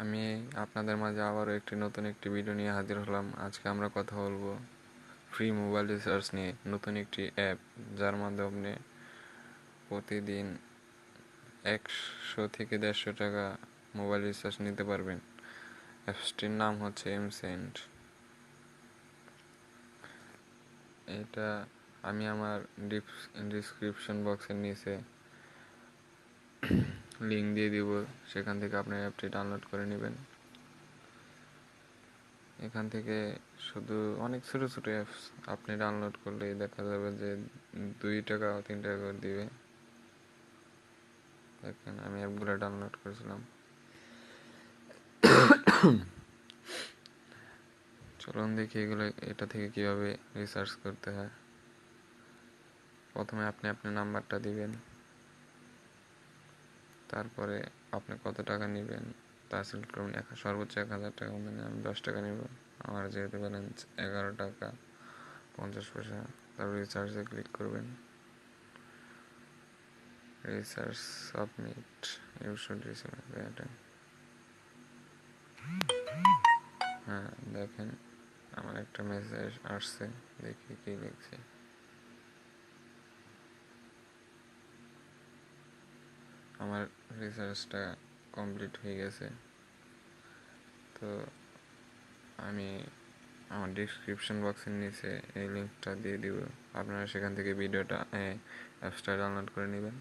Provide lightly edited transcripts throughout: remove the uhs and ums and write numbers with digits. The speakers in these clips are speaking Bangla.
আমি আপনাদের মাঝে আবারও নতুন একটি ভিডিও নিয়ে হাজির হলাম। আজকে আমরা কথা বলবো ফ্রি মোবাইল রিচার্জ নিয়ে। নতুন একটি অ্যাপ যার মাধ্যমে প্রতিদিন 100 থেকে 150 টাকা মোবাইল রিচার্জ নিতে পারবেন। অ্যাপসটির নাম হচ্ছে এমসেন্ড। এটা আমি আমার ডিসক্রিপশন বক্সের নিচে লিঙ্ক দিয়ে দিব, সেখান থেকে আপনি অ্যাপটি ডাউনলোড করে নেবেন। এখান থেকে শুধু অনেক ছোটো ছোটো অ্যাপস আপনি ডাউনলোড করলেই দেখা যাবে যে 2 টাকা 3 টাকা করে দিবে। দেখেন আমি অ্যাপগুলো ডাউনলোড করেছিলাম। চলুন দেখি এটা থেকে কিভাবে রিসার্চ করতে হয়। প্রথমে আপনি আপনার নাম্বারটা দিবেন, তারপরে আপনি কত টাকা নেবেন তা সিলেক্ট করবেন। সর্বোচ্চ 1000 টাকা, মানে আমি 10 টাকা নেব। আমার যেহেতু ব্যালেন্স 11 টাকা 50 পয়সা। তারপর রিচার্জে ক্লিক করবেন। Recharge submit, you should receive that. হ্যাঁ, দেখেন আমার একটা মেসেজ আসছে, দেখি কি লিখছে। আমার রিসার্চটা কমপ্লিট হয়ে গেছে। তো আমি আমার ডিসক্রিপশন বক্সের নিচে এই লিঙ্কটা দিয়ে দিব, আপনারা সেখান থেকে ভিডিওটা অ্যাপসটা ডাউনলোড করে নেবেন।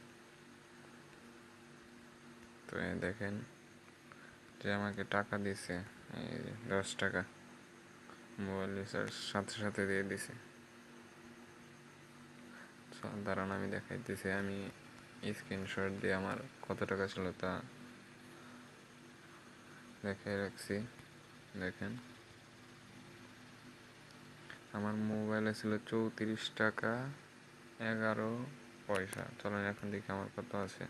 তো দেখেন যে আমাকে টাকা দিছে, এই 10 টাকা মোবাইল রিচার্জ সাথে সাথে দিয়ে দিছে। দাঁড়ান আমি দেখাইতেছি, আমি স্ক্রিনশট দিয়ে আমার কত টাকা ছিল তা দেখাই রাখছি। দেখেন আমার মোবাইলে ছিল 34 টাকা 11 পয়সা। চলেন এখন দেখি আমার কত আছে।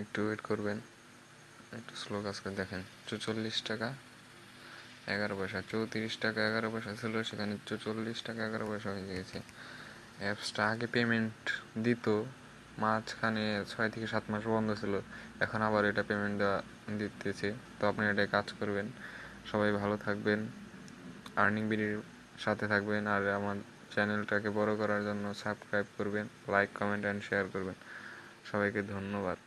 একটু ওয়েট করবেন, একটু স্লো কাজ করে। দেখেন 44 টাকা 11 পয়সা। 34 টাকা 11 পয়সা ছিল, সেখানে 44 টাকা 11 পয়সা হয়ে গেছে। অ্যাপসটা আগে পেমেন্ট দিত, মাঝখানে 6 থেকে 7 মাস বন্ধ ছিল, এখন আবার এটা পেমেন্ট দিতেছে। তো আপনি এটা কাজ করবেন। সবাই ভালো থাকবেন, আর্নিং বিডির সাথে থাকবেন, আর আমার চ্যানেলটাকে বড় করার জন্য সাবস্ক্রাইব করবেন, লাইক কমেন্ট অ্যান্ড শেয়ার করবেন। সবাইকে ধন্যবাদ।